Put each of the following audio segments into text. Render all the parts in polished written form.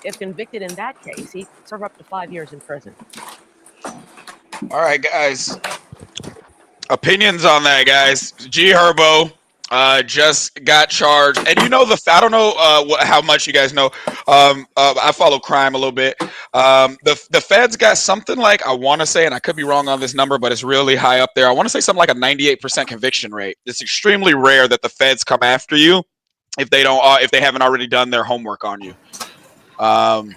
If convicted in that case, he could serve up to 5 years in prison. All right, guys. Opinions on that, guys. G-Herbo just got charged, and you know I don't know how much you guys know. I follow crime a little bit. The feds got something like, I want to say, and I could be wrong on this number, but it's really high up there. I want to say something like a 98% conviction rate. It's extremely rare that the feds come after you if they don't if they haven't already done their homework on you. Um,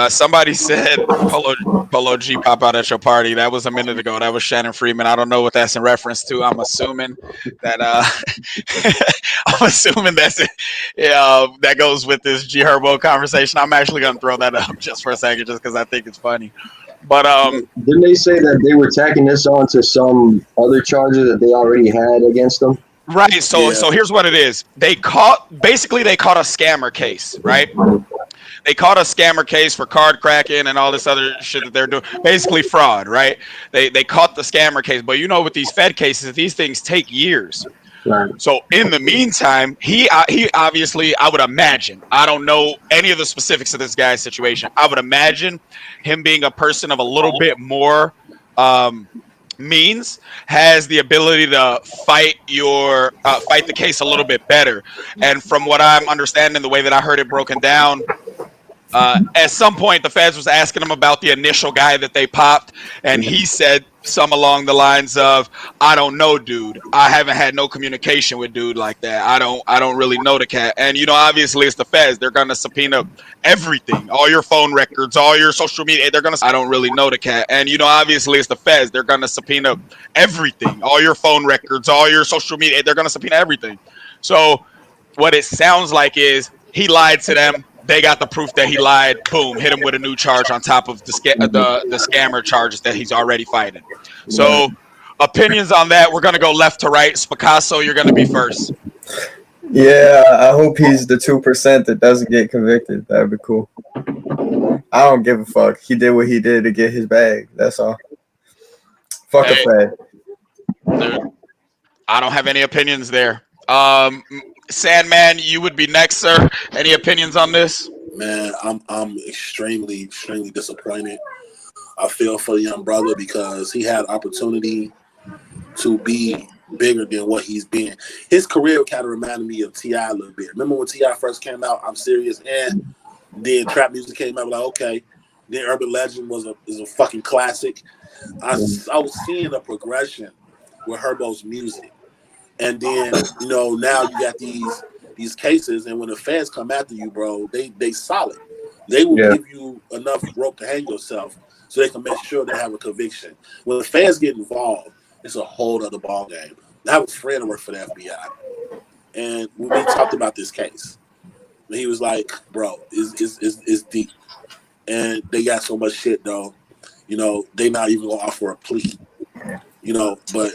Somebody said Polo G pop out at your party. That was a minute ago. That was Shannon Freeman. I don't know what that's in reference to. I'm assuming that I'm assuming that's it. Yeah, that goes with this G Herbo conversation. I'm actually gonna throw that up just for a second, just because I think it's funny. But didn't they say that they were tacking this on to some other charges that they already had against them? right. So here's what it is. They caught a scammer case, right? They caught a scammer case for card cracking and all this other shit that they're doing. Basically fraud, right? They caught the scammer case. But you know, with these Fed cases, these things take years. Right. So in the meantime, he obviously, I would imagine, I don't know any of the specifics of this guy's situation. I would imagine him being a person of a little bit more means, has the ability to fight the case a little bit better. And from what I'm understanding, the way that I heard it broken down, at some point the feds was asking him about the initial guy that they popped, and he said some along the lines of, I don't know, dude. I haven't had no communication with dude like that. I don't really know the cat. And you know, obviously it's the feds. They're gonna subpoena everything, all your phone records, all your social media. I don't really know the cat. And you know, obviously it's the feds. They're gonna subpoena everything, all your phone records, all your social media. They're gonna subpoena everything. So what it sounds like is he lied to them. They got the proof that he lied. Boom, hit him with a new charge on top of the scammer charges that he's already fighting. So, opinions on that. We're gonna go left to right. Picasso, you're gonna be first. Yeah, I hope he's the 2% that doesn't get convicted. That'd be cool. I don't give a fuck. He did what he did to get his bag. That's all. Fuck a Fed. I don't have any opinions there. Sandman, you would be next, sir. Any opinions on this? Man, I'm extremely disappointed. I feel for the young brother because he had opportunity to be bigger than what he's been. His career kind of reminded me of T.I. a little bit. Remember when T.I. first came out, I'm Serious, and then trap music came out, like, okay. Then Urban Legend is a fucking classic. I was seeing a progression with Herbo's music. And then, you know, now you got these cases, and when the feds come after you, bro, they solid. They will give you enough rope to hang yourself so they can make sure they have a conviction. When the feds get involved, it's a whole other ball game. I have a friend who worked for the FBI, and we talked about this case, and he was like, bro, it's deep. And they got so much shit, though. You know, they not even gonna offer a plea. You know, but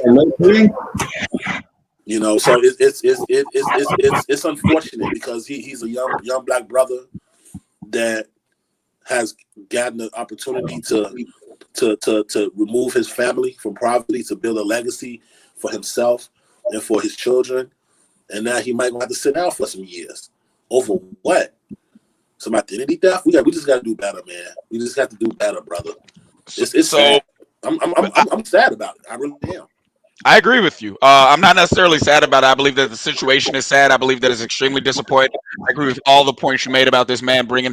you know, so it's unfortunate because he's a young black brother that has gotten the opportunity to remove his family from poverty, to build a legacy for himself and for his children, and now he might have to sit down for some years over what? Some identity theft. We just got to do better, man. We just got to do better, brother. It's so sad. I'm sad about it. I really am. I agree with you. I'm not necessarily sad about it. I believe that the situation is sad. I believe that it's extremely disappointing. I agree with all the points you made about this man putting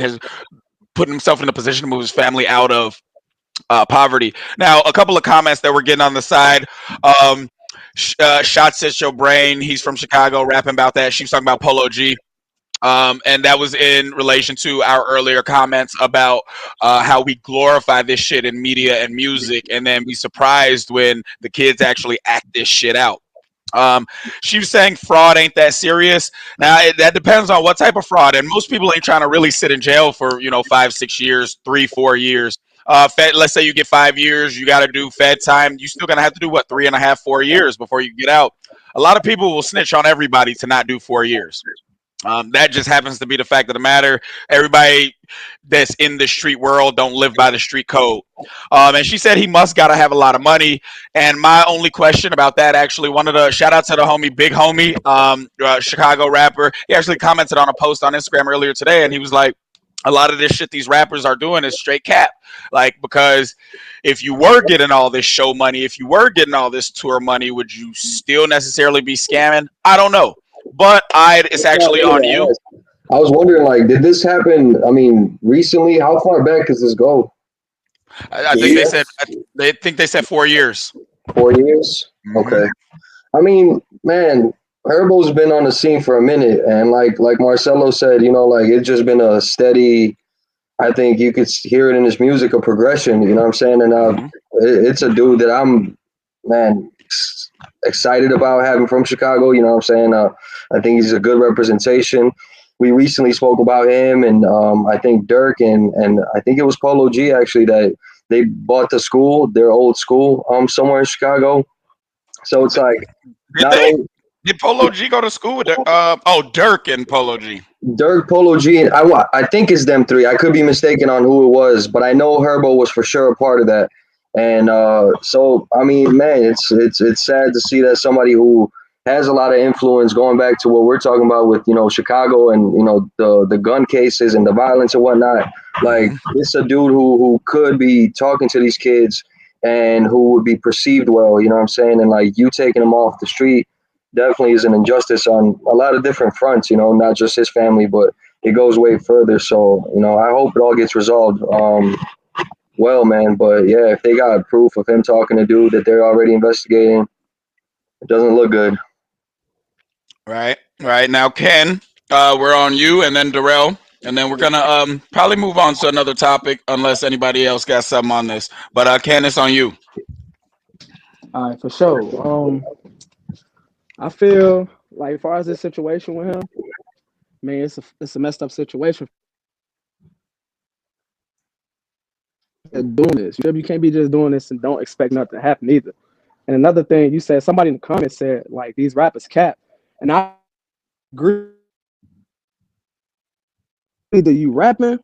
himself in a position to move his family out of poverty. Now, a couple of comments that we're getting on the side. Shots at your brain. He's from Chicago, rapping about that. She was talking about Polo G. And that was in relation to our earlier comments about how we glorify this shit in media and music, and then be surprised when the kids actually act this shit out. She was saying fraud ain't that serious. Now, that depends on what type of fraud, and most people ain't trying to really sit in jail for 5, 6 years, 3, 4 years. Let's say you get 5 years, you got to do Fed time. You still gonna have to do what, 3.5, 4 years before you get out. A lot of people will snitch on everybody to not do 4 years. That just happens to be the fact of the matter. Everybody that's in the street world don't live by the street code. And she said he must gotta have a lot of money. And my only question about that, actually, shout out to the homie, Big Homie, Chicago rapper. He actually commented on a post on Instagram earlier today, and he was like, a lot of this shit these rappers are doing is straight cap. Like, because if you were getting all this show money, if you were getting all this tour money, would you still necessarily be scamming? I don't know. But it's actually on you. I was wondering, like, did this happen? I mean, recently? How far back does this go? I think they said 4 years. 4 years? Mm-hmm. Okay. I mean, man, Herbo's been on the scene for a minute, and like Marcelo said, you know, like it's just been a steady. I think you could hear it in his music, a progression. You know what I'm saying? And it's a dude that I'm, man, excited about having from Chicago. You know what I'm saying? I think he's a good representation. We recently spoke about him, and I think Dirk and I think it was Polo G actually that they bought the school, their old school, somewhere in Chicago. So it's like not only Did Polo G go to school with Dirk and Polo G? Dirk, Polo G, and I think it's them three. I could be mistaken on who it was, but I know Herbo was for sure a part of that. And so, I mean, man, it's sad to see that somebody who has a lot of influence, going back to what we're talking about with, you know, Chicago and, you know, the gun cases and the violence and whatnot. Like, it's a dude who could be talking to these kids and who would be perceived well, you know what I'm saying? And like you taking him off the street definitely is an injustice on a lot of different fronts, you know, not just his family, but it goes way further. So, you know, I hope it all gets resolved well, man. But yeah, if they got proof of him talking to dude that they're already investigating, it doesn't look good. Right. Now, Ken, we're on you, and then Darrell, and then we're gonna probably move on to another topic unless anybody else got something on this. But Ken, it's on you. All right, for sure. I feel like as far as this situation with him, man, it's a messed up situation. Doing this, you can't be just doing this and don't expect nothing to happen either. And another thing, you said somebody in the comments said like these rappers cap, and I agree. Either you rapping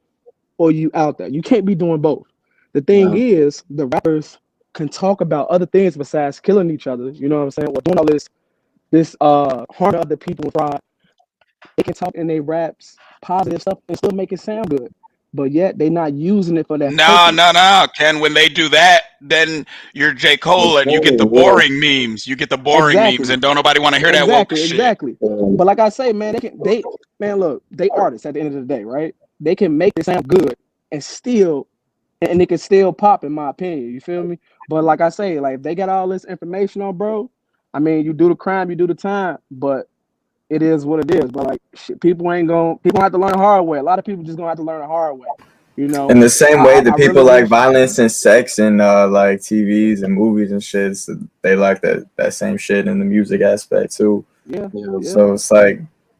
or you out there. You can't be doing both. The thing is, the rappers can talk about other things besides killing each other. You know what I'm saying? Or doing all this harm to other people and fraud. They can talk in their raps positive stuff and still make it sound good. But yet they not using it for that purpose. No, Ken. When they do that, then you're J. Cole and you get the boring memes. You get the boring memes, and don't nobody want to hear that woke shit. Exactly. But like I say, man, look, they artists at the end of the day, right? They can make it sound good and it can still pop, in my opinion. You feel me? But like I say, like if they got all this information on, bro, I mean, you do the crime, you do the time, but it is what it is. But like shit, people have to learn the hard way. A lot of people just gonna have to learn the hard way. You know, in the same way that people really like violence and sex and like TVs and movies and shit, so they like that same shit in the music aspect too. Yeah. So it's like,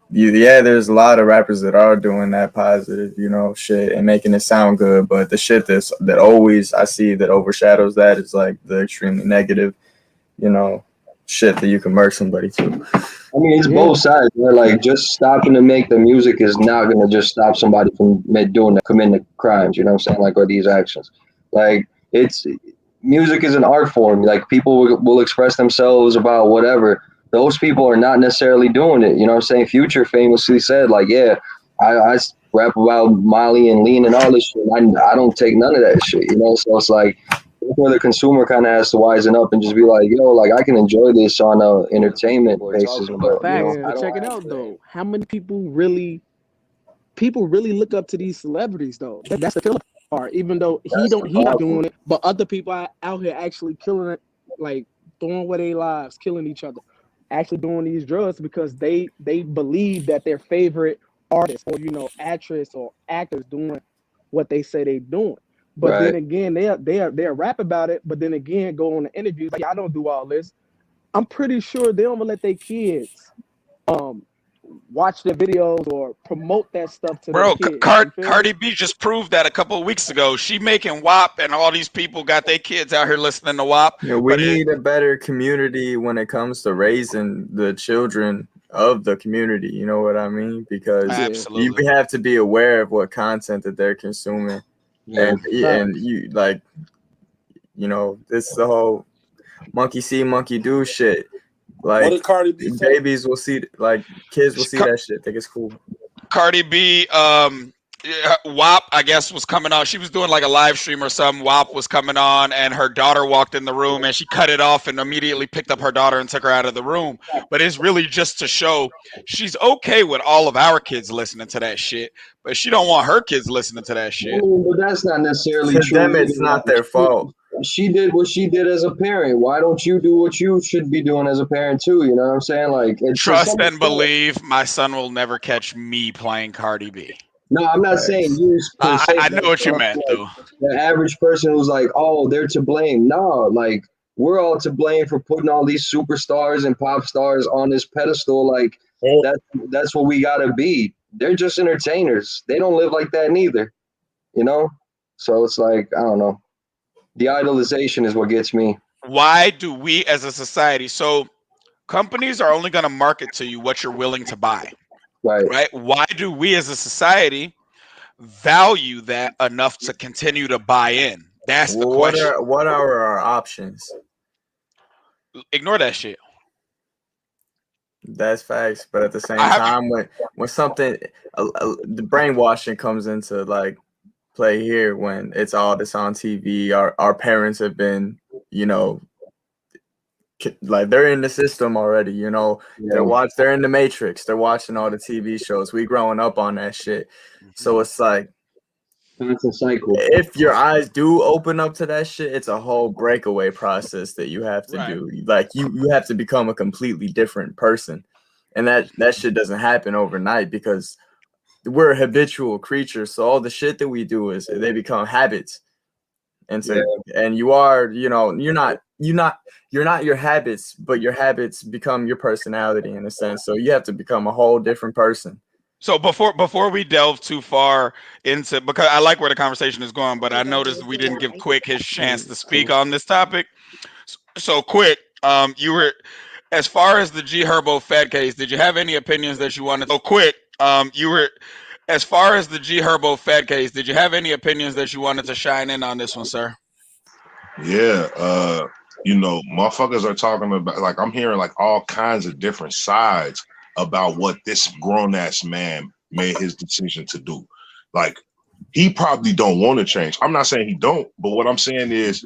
there's a lot of rappers that are doing that positive, you know, shit and making it sound good. But the shit that always I see that overshadows that is like the extremely negative, you know, shit that you can murder somebody to. I mean, it's both sides. Where like just stopping to make the music is not gonna just stop somebody from committing the crimes. You know what I'm saying? Like, or these actions. Like, it's music is an art form. Like, people will express themselves about whatever. Those people are not necessarily doing it. You know what I'm saying? Future famously said, like, yeah, I rap about Molly and lean and all this shit. I don't take none of that shit. You know, so it's like, where the consumer kind of has to wisen up and just be like, yo, like I can enjoy this on a entertainment basis. But check it out though. How many people really look up to these celebrities though? That's the killer part. Even though he's not doing it, but other people are out here actually killing it, like throwing away their lives, killing each other, actually doing these drugs because they believe that their favorite artist or actress or actors doing what they say they doing. But then again, they'll rap about it. But then again, go on the interviews like, I don't do all this. I'm pretty sure they don't let their kids watch their videos or promote that stuff to their kids. Cardi B just proved that a couple of weeks ago. She making WAP, and all these people got their kids out here listening to WAP. Yeah, we need a better community when it comes to raising the children of the community. You know what I mean? Because you have to be aware of what content that they're consuming. And you like, this is the whole monkey see, monkey do shit. Like, what did Cardi B say? Babies will see, like kids will see that shit. Think it's cool. Cardi B Yeah, WAP, I guess, was coming on. She was doing like a live stream or something. WAP was coming on, and her daughter walked in the room, and she cut it off and immediately picked up her daughter and took her out of the room. But it's really just to show she's okay with all of our kids listening to that shit, but she don't want her kids listening to that I shit. mean, but that's not necessarily To true them, it's either. not their fault. She did what she did as a parent. Why don't you do what you should be doing as a parent too? You know what I'm saying? Like, it's to Trust some and extent. believe, my son will never catch me playing Cardi B. No, I'm not saying you per se. I But know what you I'm meant, like, though. the average person who's like, "Oh, they're to blame." No, like we're all to blame for putting all these superstars and pop stars on this pedestal. Like that, that's what we gotta be. They're just entertainers. They don't live like that neither. You know. So it's like I don't know. The idolization is what gets me. Why do we as a society, so companies are only going to market to you what you're willing to buy, Right. right? Why do we as a society value that enough to continue to buy in? That's the Well, question. what are our options? Ignore that shit. That's facts. But at the same I have time, when something the brainwashing comes into like play here, when it's all this on TV, our parents have been, you know, like they're in the system already, you know. Yeah. They're in the Matrix, they're watching all the TV shows, we growing up on that shit. So it's like Constant cycle. if your eyes do open up to that shit, it's a whole breakaway process that you have to Right. do. Like you have to become a completely different person, and that shit doesn't happen overnight because we're habitual creatures. So all the shit that we do is they become habits. And so and you are, you know, you're not your habits, but your habits become your personality in a sense. So you have to become a whole different person. So before we delve too far into, because I like where the conversation is going, but I noticed we didn't give Quick his chance to speak on this topic. So Quick, you were, as far as the G-Herbo Fed case, did you have any opinions that you wanted? So Quick, you were, as far as the G-Herbo Fed case, did you have any opinions that you wanted to shine in on this one, sir? Yeah, you know, motherfuckers are talking about, like, I'm hearing like all kinds of different sides about what this grown ass man made his decision to do. Like, he probably don't want to change. I'm not saying he don't, but what I'm saying is,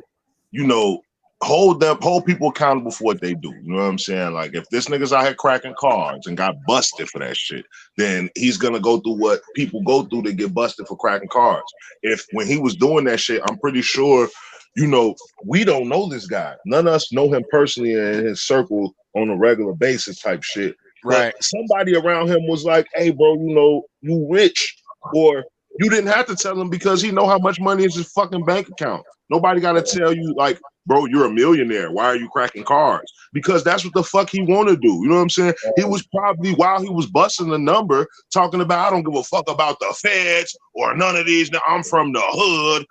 you know, hold people accountable for what they do. You know what I'm saying? Like, if this nigga's out here cracking cards and got busted for that shit, then he's gonna go through what people go through to get busted for cracking cards. If when he was doing that shit, I'm pretty sure, you know, we don't know this guy. None of us know him personally in his circle on a regular basis type shit. Right. But somebody around him was like, hey, bro, you know, you rich. Or you didn't have to tell him because he know how much money is his fucking bank account. Nobody got to tell you, like, bro, you're a millionaire. Why are you cracking cards? Because that's what the fuck he want to do. You know what I'm saying? He was probably, while he was busting the number, talking about, I don't give a fuck about the feds or none of these. I'm from the hood.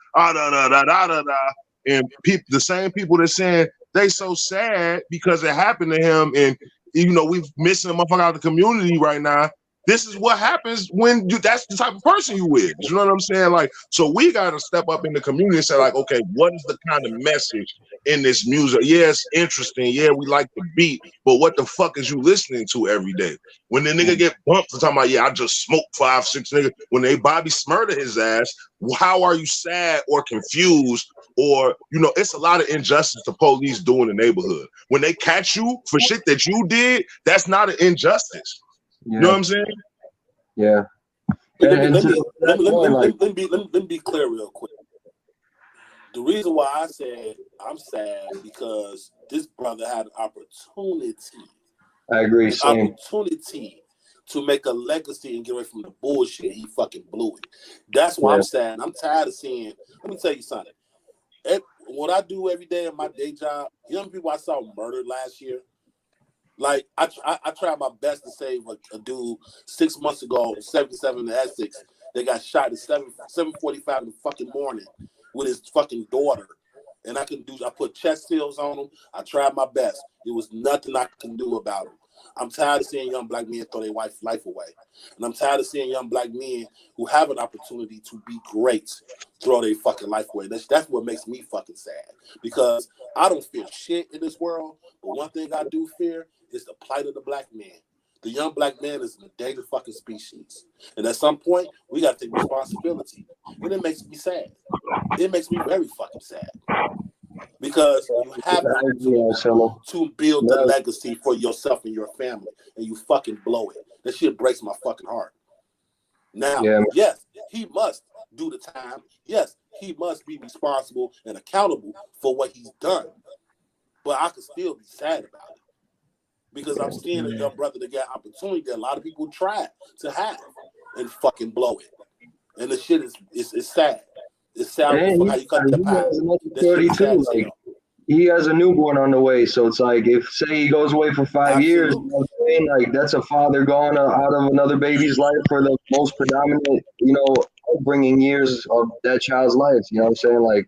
And the same people that saying they so sad because it happened to him, and you know we've missing a motherfucker out of the community right now. This is what happens when that's the type of person you with. You know what I'm saying? Like, so we gotta step up in the community and say, like, okay, what is the kind of message in this music? Yeah, it's interesting. Yeah, we like the beat, but what the fuck is you listening to every day? When the nigga get bumped for talking about, yeah, I just smoked 5, 6 niggas. When they Bobby Smurder his ass, how are you sad or confused? Or, you know, it's a lot of injustice the police do in the neighborhood. When they catch you for shit that you did, that's not an injustice. Yeah. You know what I'm saying? Yeah. Let me be clear real quick. The reason why I said I'm sad because this brother had an opportunity. I agree. Same. Opportunity to make a legacy and get away from the bullshit. He fucking blew it. That's why I'm sad. I'm tired of seeing. Let me tell you something. What I do every day in my day job, young people I saw murdered last year. Like I tried my best to save a dude 6 months ago, 77 in Essex. They got shot at 7:45 in the fucking morning with his fucking daughter. And I put chest seals on him. I tried my best. There was nothing I can do about him. I'm tired of seeing young black men throw their wife's life away. And I'm tired of seeing young black men who have an opportunity to be great throw their fucking life away. That's what makes me fucking sad. Because I don't fear shit in this world, but one thing I do fear is the plight of the black man. The young black man is an endangered fucking species. And at some point, we got to take responsibility. And it makes me sad. It makes me very fucking sad. Because you have an opportunity to build the legacy for yourself and your family, and you fucking blow it. That shit breaks my fucking heart. Now, yes, he must do the time. Yes, he must be responsible and accountable for what he's done. But I could still be sad about it. Because I'm seeing a young brother that got opportunity that a lot of people try to have and fucking blow it. And the shit is sad. It's sad for how you cut the pie. He has a newborn on the way, so it's like if say he goes away for 5 years, you know what I'm saying? Like that's a father gone out of another baby's life for the most predominant, upbringing years of that child's life. You know what I'm saying? Like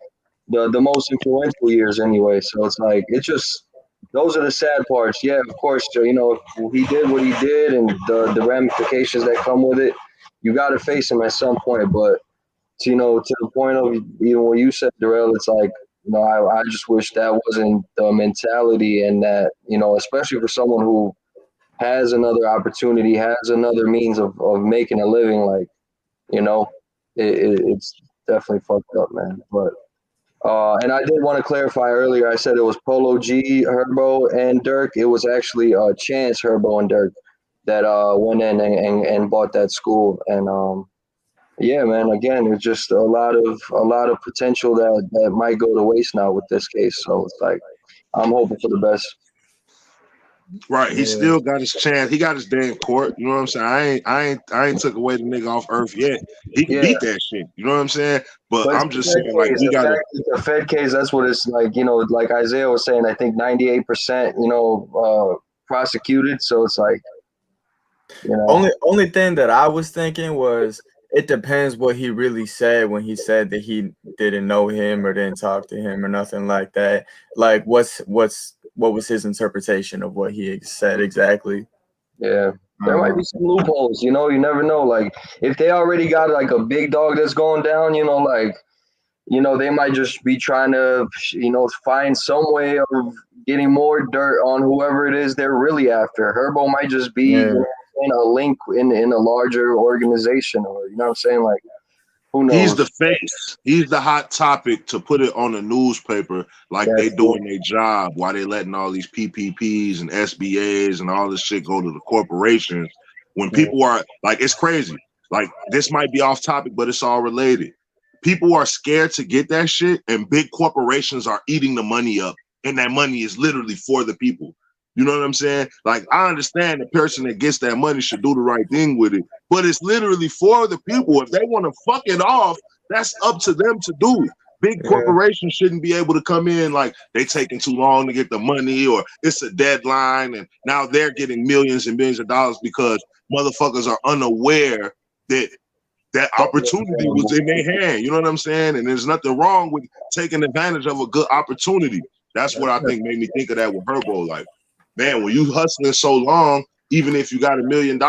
the most influential years anyway. So it's like it's just those are the sad parts. Yeah, of course, he did what he did and the ramifications that come with it. You got to face them at some point, but to the point of what you said, Darrell, it's like I just wish that wasn't the mentality, and that especially for someone who has another opportunity, has another means of making a living, like it's definitely fucked up, man. But and I did want to clarify earlier. I said it was Polo G, Herbo, and Dirk. It was actually Chance, Herbo, and Dirk that went in and bought that school. And yeah, man. Again, it's just a lot of potential that might go to waste now with this case. So it's like I'm hoping for the best. Right, he still got his chance. He got his day in court. You know what I'm saying? I ain't took away the nigga off earth yet. He can beat that shit. You know what I'm saying? But I'm just saying, like, we got the Fed case. That's what it's like. Like Isaiah was saying. I think 98%. Prosecuted. So it's like, Only thing that I was thinking was it depends what he really said when he said that he didn't know him or didn't talk to him or nothing like that. Like, what was his interpretation of what he said exactly? Yeah, there might be some loopholes. You never know. Like, if they already got like a big dog that's going down, they might just be trying to, find some way of getting more dirt on whoever it is they're really after. Herbo might just be in a link in a larger organization, or you know what I'm saying? Like, who knows? He's the face. He's the hot topic to put it on the newspaper, like they doing their job while they letting all these PPPs and SBAs and all this shit go to the corporations. When people are like, it's crazy. Like, this might be off topic, but it's all related. People are scared to get that shit, and big corporations are eating the money up, and that money is literally for the people. You know what I'm saying? Like, I understand the person that gets that money should do the right thing with it, but it's literally for the people. If they want to fuck it off, that's up to them to do. Big corporations shouldn't be able to come in like they taking too long to get the money, or it's a deadline, and now they're getting millions and millions of dollars because motherfuckers are unaware that that opportunity was in their hand. You know what I'm saying? And there's nothing wrong with taking advantage of a good opportunity. That's what I think made me think of that with Herbo. Like, man, when you hustling so long, even if you got $1 million,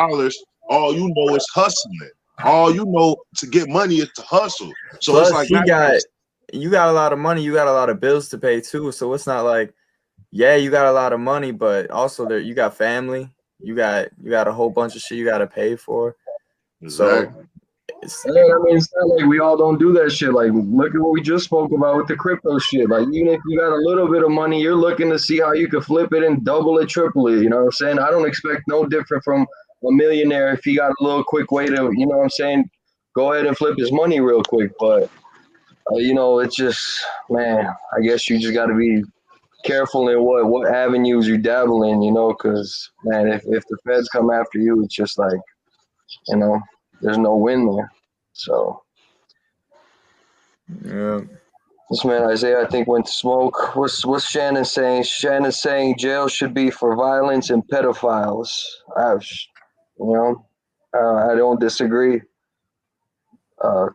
all you know is hustling. All you know to get money is to hustle. So plus, it's like you got a lot of money, you got a lot of bills to pay too. So it's not like, you got a lot of money, but also you got family, you got a whole bunch of shit you got to pay for. Exactly. So it's not like we all don't do that shit. Like, look at what we just spoke about with the crypto shit. Like, even if you got a little bit of money, you're looking to see how you can flip it and double it, triple it. You know what I'm saying? I don't expect no different from a millionaire if he got a little quick way to, you know what I'm saying, go ahead and flip his money real quick. But, it's just, man, I guess you just got to be careful in what avenues you dabble in, because, man, if the feds come after you, it's just like, there's no win there. So, this man Isaiah, I think, went to smoke. What's Shannon saying? Shannon's saying jail should be for violence and pedophiles. I don't disagree.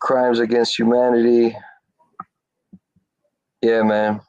Crimes against humanity. Yeah, man.